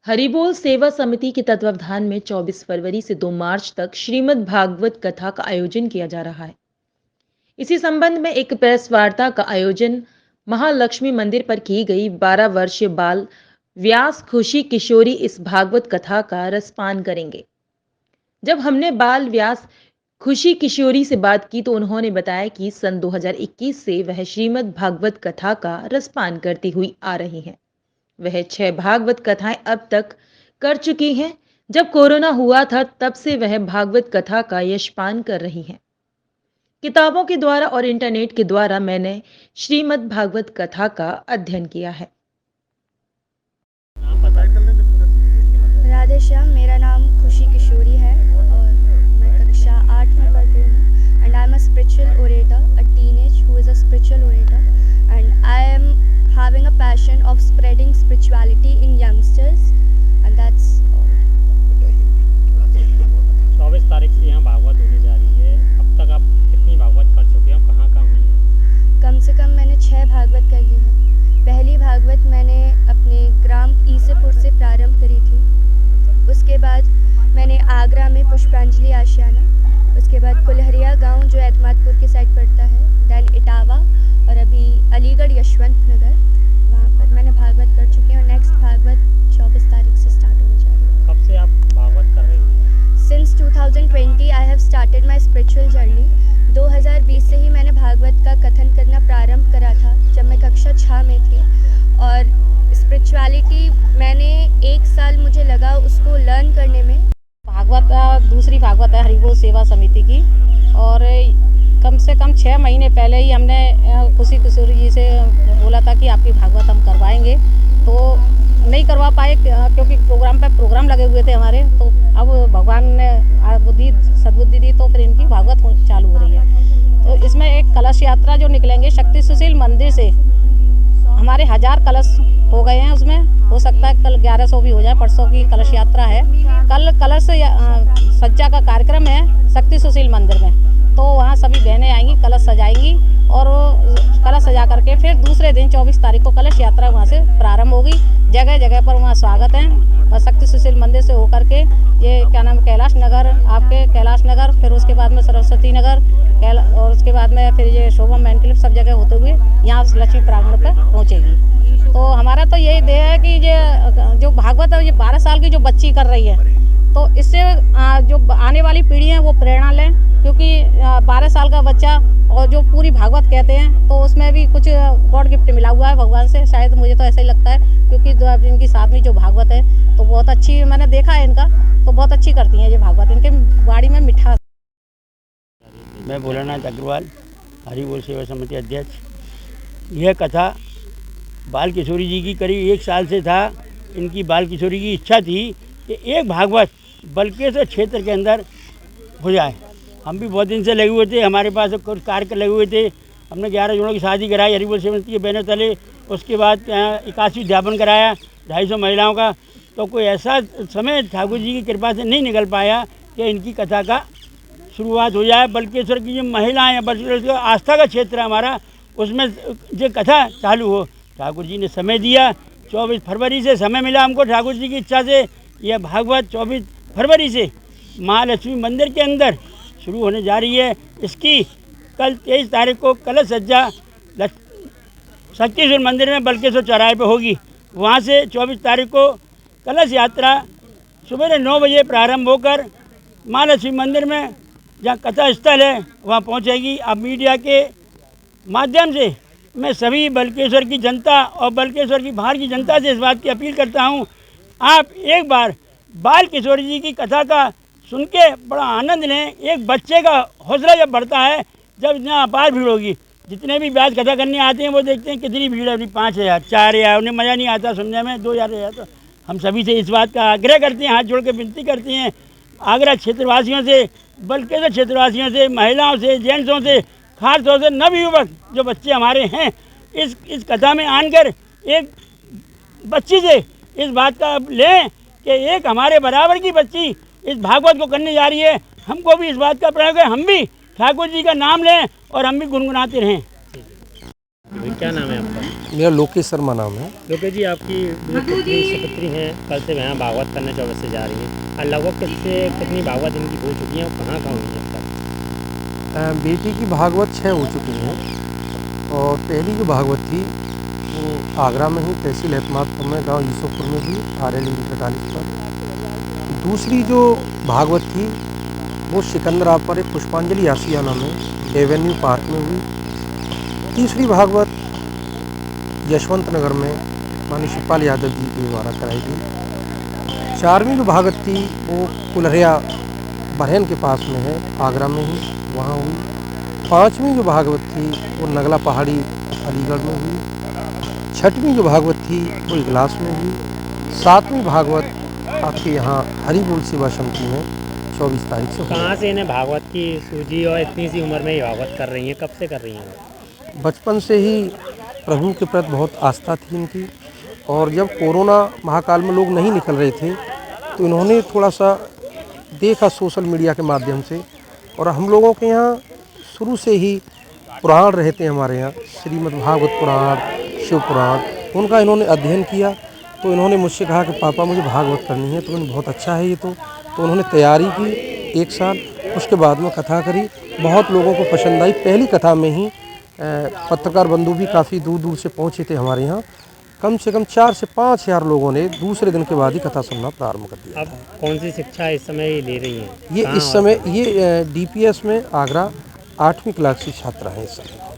हरिबोल सेवा समिति के तत्वावधान में 24 फरवरी से 2 मार्च तक श्रीमद् भागवत कथा का आयोजन किया जा रहा है। इसी संबंध में एक प्रेस वार्ता का आयोजन महालक्ष्मी मंदिर पर की गई। 12 वर्षीय बाल व्यास खुशी किशोरी इस भागवत कथा का रसपान करेंगे। जब हमने बाल व्यास खुशी किशोरी से बात की तो उन्होंने बताया कि सन 2021 से वह श्रीमद् भागवत कथा का रसपान करती हुई आ रही हैं। वह 6 भागवत कथाएं अब तक कर चुकी हैं। जब कोरोना हुआ था तब से वह भागवत कथा का यशपान कर रही हैं। किताबों के द्वारा और इंटरनेट के द्वारा मैंने श्रीमद् भागवत कथा का अध्ययन किया है। राधे श्याम, मेरा नाम खुशी किशोरी है और मैं कक्षा 8 में पढ़ रही हूँ and I am a spiritual orator, a teenage who is a spiritual orator and I am having a passion of spreading spirituality in youngsters and that's all. 24 तारीख से यहाँ भागवत होने जा रही है। अब तक आप कितनी भागवत कर चुके हैं, कहाँ कहाँ हुई हैं? कम से कम मैंने 6 भागवत कर ली है। पहली भागवत मैंने अपने ग्राम ईसेपुर से प्रारंभ करी थी। उसके बाद मैंने आगरा में पुष्पांजलि आशियाना, उसके बाद कुल्हरिया गांव जो एतमादपुर की साइड पड़ता है, दैन इटावा और अभी अलीगढ़ यशवंत नगर, वहाँ पर मैंने भागवत कर चुकी हूँ और नेक्स्ट भागवत 24 तारीख से स्टार्ट होने जा रही है। कब से आप भागवत कर रही हैं? Since 2020 I have started my spiritual journey. 2020 से ही मैंने भागवत का कथन करना प्रारंभ करा था जब मैं कक्षा 6 में थी और स्पिरिचुअलिटी मैंने 1 साल मुझे लगा उसको लर्न करने में। भागवत दूसरी भागवत है हरिबोल सेवा समिति की और कम से कम 6 महीने पहले ही हमने खुशी किशोरी जी से बोला था कि आपकी भागवत हम करवाएंगे, तो नहीं करवा पाए क्योंकि प्रोग्राम लगे हुए थे हमारे। तो अब भगवान ने सद्बुद्धि दी तो फिर इनकी भागवत चालू हो रही है। तो इसमें एक कलश यात्रा जो निकलेंगे शक्ति सुशील मंदिर से, हमारे 1000 कलश हो गए हैं। उसमें हो सकता है कल 1100 भी हो जाए। परसों की कलश यात्रा है। कल कलश सज्जा का कार्यक्रम है शक्ति सुशील मंदिर में, तो वहाँ सभी बहनें आएंगी, कलश सजाएंगी और कलश सजा करके फिर दूसरे दिन 24 तारीख को कलश यात्रा वहाँ से प्रारंभ होगी। जगह जगह पर वहाँ स्वागत है और शक्ति सुशील मंदिर से होकर के ये क्या नाम कैलाश नगर, आपके कैलाश नगर, फिर उसके बाद में सरस्वती नगर और उसके बाद में फिर ये शोभा मैन क्लिप सब जगह होते हुए यहाँ लक्ष्मी प्रांगण पर पहुँचेगी। तो हमारा तो यही ध्येय है कि ये जो भागवत है ये 12 साल की जो बच्ची कर रही है, तो इससे जो आने वाली पीढ़ी है वो प्रेरणा लें, क्योंकि 12 साल का बच्चा और जो पूरी भागवत कहते हैं तो उसमें भी कुछ गॉड गिफ्ट मिला हुआ है भगवान से, शायद मुझे तो ऐसा ही लगता है। क्योंकि इनकी 7वीं जो भागवत है तो बहुत अच्छी, मैंने देखा है इनका, तो बहुत अच्छी करती हैं ये भागवत, इनके वाणी में मिठास। मैं भोलानाथ अग्रवाल, हरिबोल सेवा समिति अध्यक्ष। यह कथा बाल किशोरी जी की करीब 1 साल से था। इनकी बाल किशोरी की इच्छा थी कि एक भागवत बल्केश्वर क्षेत्र के अंदर हो जाए। हम भी बहुत दिन से लगे हुए थे, हमारे पास कुछ कार्य लगे हुए थे। हमने 11 जनों की शादी कराई हरिबोल सेवा समिति के बैनर तले। उसके बाद 81 अध्यापन कराया 250 महिलाओं का। तो कोई ऐसा समय ठाकुर जी की कृपा से नहीं निकल पाया कि इनकी कथा का शुरुआत हो जाए। बल्केश्वर की जो महिलाएँ हैं, बल्केश्वर आस्था का क्षेत्र है हमारा, उसमें जो कथा चालू हो। ठाकुर जी ने समय दिया, 24 फरवरी से समय मिला हमको। ठाकुर जी की इच्छा से यह भागवत 24 फरवरी से महालक्ष्मी मंदिर के अंदर शुरू होने जा रही है। इसकी कल 23 तारीख को कलश सज्जा शक्तिश्वर मंदिर में बल्केश्वर चौराहे पे होगी। वहाँ से 24 तारीख को कलश यात्रा सुबह 9 बजे प्रारंभ होकर महालक्ष्मी मंदिर में जहाँ कथा स्थल है वहाँ पहुँचेगी। अब मीडिया के माध्यम से मैं सभी बल्केश्वर की जनता और बल्केश्वर की बाहर की जनता से इस बात की अपील करता हूँ, आप एक बार बाल किशोरी जी की कथा का सुन के बड़ा आनंद लें। एक बच्चे का हौसला जब बढ़ता है, जब इतना अपार भीड़ होगी, जितने भी व्यास कथा करने आते हैं वो देखते हैं कितनी भीड़ है, 5000 4000, उन्हें मज़ा नहीं आता सुनने में, 2000। तो हम सभी से इस बात का आग्रह करते हैं, हाथ जोड़ के विनती करते हैं, आगरा क्षेत्रवासियों से, बल्केश्वर क्षेत्रवासियों से, महिलाओं से, जेंट्सों से, खास तौर से नवयुवक जो बच्चे हमारे हैं, इस कथा में आकर एक बच्ची से इस बात का लें कि एक हमारे बराबर की बच्ची इस भागवत को करने जा रही है। हमको भी इस बात का प्रयोग है, हम भी ठाकुर जी का नाम लें और हम भी गुनगुनाते रहें। क्या नाम है आपका? मेरा लोकेश शर्मा नाम है। लोकेश जी, आपकी जो पुत्री सुपुत्री हैं कल से यहाँ भागवत करने 24 से जा रही हैं, और लगभग कितनी भागवत इनकी हो चुकी हैं और कहाँ कहाँ हुई हैं अब तक? बेटी की भागवत 6 हो चुकी हैं और पहली जो भागवत थी वो आगरा में ही तहसील एतमादपुर में गांव यूसुफपुर में हुई RL इंटर कॉलेज पर। दूसरी जो भागवत थी वो सिकंदरा पर एक पुष्पांजलि आशियाना में एवेन्यू पार्क में हुई। तीसरी भागवत यशवंत नगर में माननीय शिवपाल यादव जी के द्वारा कराई गई। चारवीं जो भागवत थी वो कुलहरिया बरहन के पास में है, आगरा में ही, वहाँ हुई। पाँचवीं जो भागवत थी वो नगला पहाड़ी अलीगढ़ में हुई। छठवीं जो भागवत थी वो इगलास में हुई। सातवीं भागवत आपके यहाँ हरि बोल सेवा समिति में 24 तारीख से हुई। कहाँ से इन्हें भागवत की सूझी और इतनी सी उम्र में ही भागवत कर रही हैं, कब से कर रही हैं? बचपन से ही प्रभु के प्रति बहुत आस्था थी इनकी, और जब कोरोना महाकाल में लोग नहीं निकल रहे थे तो इन्होंने थोड़ा सा देखा सोशल मीडिया के माध्यम से, और हम लोगों के यहाँ शुरू से ही पुराण रहते हैं हमारे यहाँ, श्रीमद् भागवत पुराण, शिव पुराण, उनका इन्होंने अध्ययन किया। तो इन्होंने मुझसे कहा कि पापा मुझे भागवत करनी है, तो मैंने बहुत अच्छा है ये तो उन्होंने तैयारी की 1 साल। उसके बाद में कथा करी, बहुत लोगों को पसंद आई। पहली कथा में ही पत्रकार बंधु भी काफ़ी दूर दूर से पहुँचे थे हमारे यहाँ। कम से कम 4 से 5 हज़ार लोगों ने दूसरे दिन के बाद ही कथा सुनना प्रारंभ कर दिया। अब कौन सी शिक्षा इस समय ले रही हैं? ये इस समय ये DPS में आगरा 8वीं क्लास की छात्रा हैं इस समय।